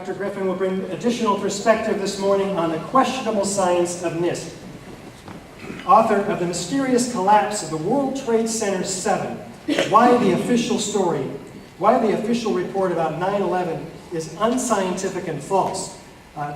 Dr. Griffin will bring additional perspective this morning on the questionable science of NIST. Author of The Mysterious Collapse of the World Trade Center 7, why the official report about 9/11 is unscientific and false.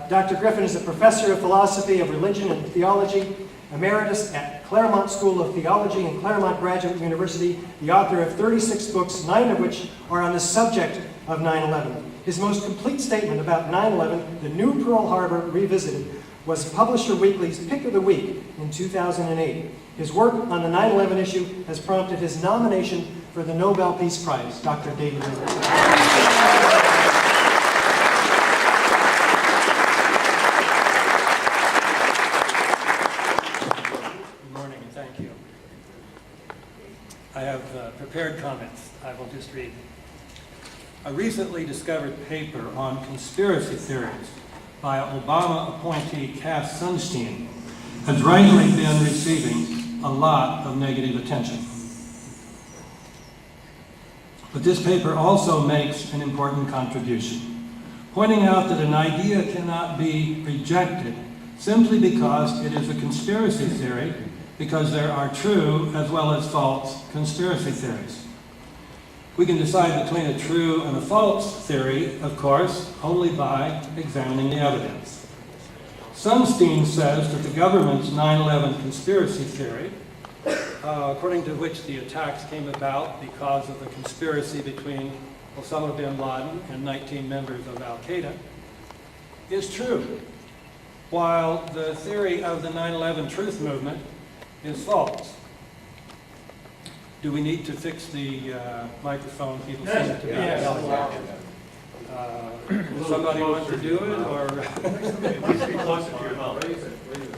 Dr. Griffin is a professor of philosophy of religion and theology, emeritus at Claremont School of Theology and Claremont Graduate University, the author of 36 books, 9 of which are on the subject of 9/11. His most complete statement about 9/11, The New Pearl Harbor Revisited, was Publisher Weekly's Pick of the Week in 2008. His work on the 9/11 issue has prompted his nomination for the Nobel Peace Prize. Dr. David Rivers. I have prepared comments. I will just read. A recently discovered paper on conspiracy theories by Obama appointee Cass Sunstein has rightly been receiving a lot of negative attention. But this paper also makes an important contribution, pointing out that an idea cannot be rejected simply because it is a conspiracy theory, because there are true as well as false conspiracy theories. We can decide between a true and a false theory, of course, only by examining the evidence. Sunstein says that the government's 9/11 conspiracy theory, according to which the attacks came about because of the conspiracy between Osama bin Laden and 19 members of Al-Qaeda, is true, while the theory of the 9/11 truth movement is false. Do we need to fix the microphone? People seem to be yelling. Does somebody want to do it, or?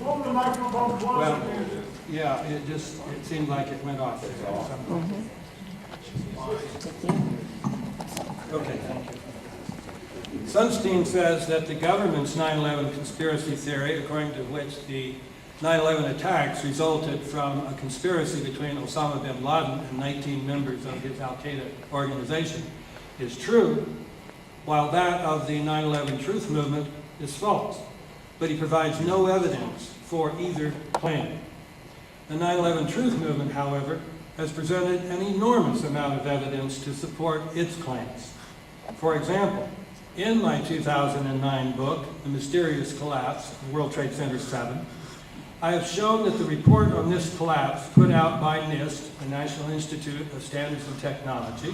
Hold the microphone closer. Well, yeah, it seemed like it went off. Okay, thank you. Sunstein says that the government's 9/11 conspiracy theory, according to which the 9/11 attacks resulted from a conspiracy between Osama bin Laden and 19 members of his Al-Qaeda organization, is true, while that of the 9/11 truth movement is false. But he provides no evidence for either claim. The 9/11 truth movement, however, has presented an enormous amount of evidence to support its claims. For example, in my 2009 book, The Mysterious Collapse of World Trade Center 7, I have shown that the report on this collapse put out by NIST, the National Institute of Standards and Technology,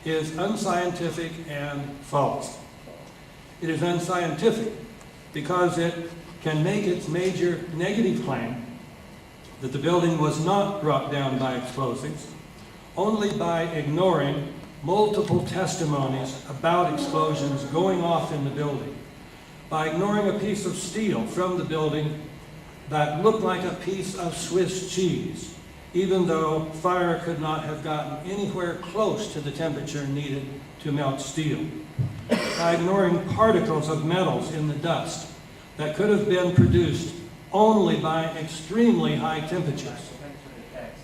is unscientific and false. It is unscientific because it can make its major negative claim that the building was not brought down by explosives only by ignoring multiple testimonies about explosions going off in the building, by ignoring a piece of steel from the building that looked like a piece of Swiss cheese, even though fire could not have gotten anywhere close to the temperature needed to melt steel, by ignoring particles of metals in the dust that could have been produced only by extremely high temperatures,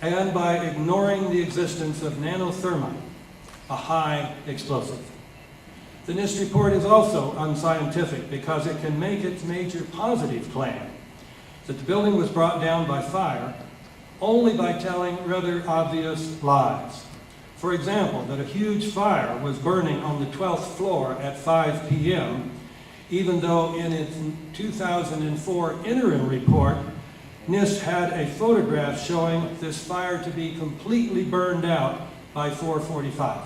and by ignoring the existence of nanothermite, a high explosive. The NIST report is also unscientific because it can make its major positive claim that the building was brought down by fire only by telling rather obvious lies. For example, that a huge fire was burning on the 12th floor at 5 p.m., even though in its 2004 interim report, NIST had a photograph showing this fire to be completely burned out by 4:45.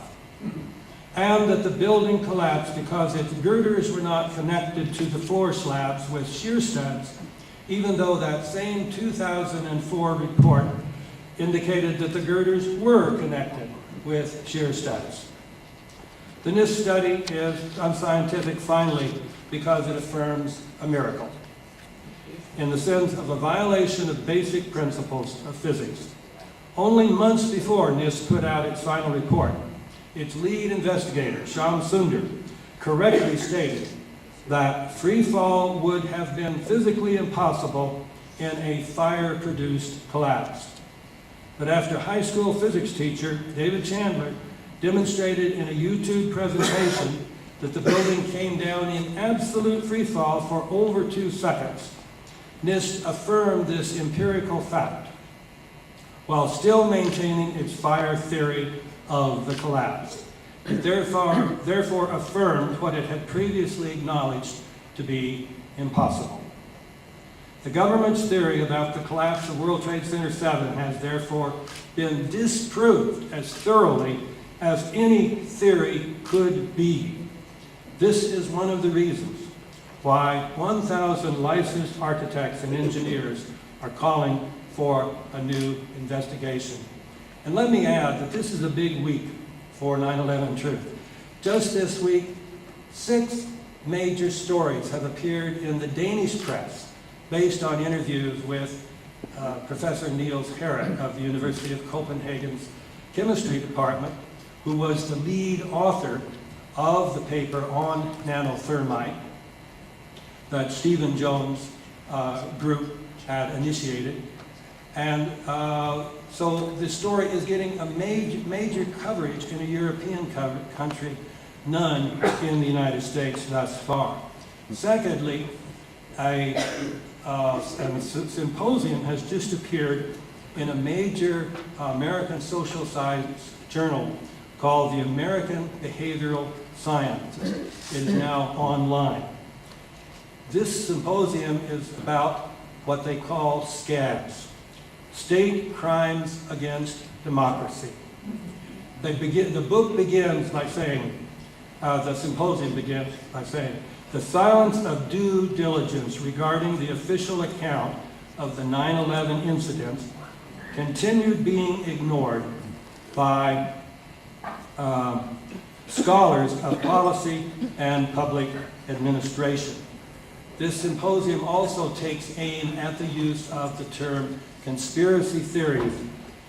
And that the building collapsed because its girders were not connected to the floor slabs with shear studs, even though that same 2004 report indicated that the girders were connected with shear studs. The NIST study is unscientific, finally, because it affirms a miracle, in the sense of a violation of basic principles of physics. Only months before NIST put out its final report, its lead investigator, Shyam Sunder, correctly stated that free fall would have been physically impossible in a fire-produced collapse. But after high school physics teacher David Chandler demonstrated in a YouTube presentation that the building came down in absolute free fall for over 2 seconds. NIST affirmed this empirical fact while still maintaining its fire theory of the collapse. It therefore affirmed what it had previously acknowledged to be impossible. The government's theory about the collapse of World Trade Center 7 has therefore been disproved as thoroughly as any theory could be. This is one of the reasons why 1,000 licensed architects and engineers are calling for a new investigation. And let me add that this is a big week for 9/11 Truth. Just this week, 6 major stories have appeared in the Danish press based on interviews with Professor Niels Harrit of the University of Copenhagen's chemistry department, who was the lead author of the paper on nanothermite that Stephen Jones' group had initiated. And so this story is getting a major coverage in a European country, none in the United States thus far. Secondly, a symposium has just appeared in a major American social science journal called the American Behavioral Sciences. It is now online. This symposium is about what they call SCADs, State Crimes Against Democracy. The book begins by saying, the symposium begins by saying, the silence of due diligence regarding the official account of the 9/11 incidents continued being ignored by scholars of policy and public administration. This symposium also takes aim at the use of the term conspiracy theories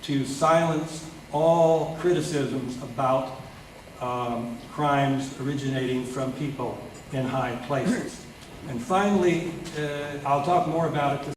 to silence all criticisms about crimes originating from people in high places. And finally, I'll talk more about it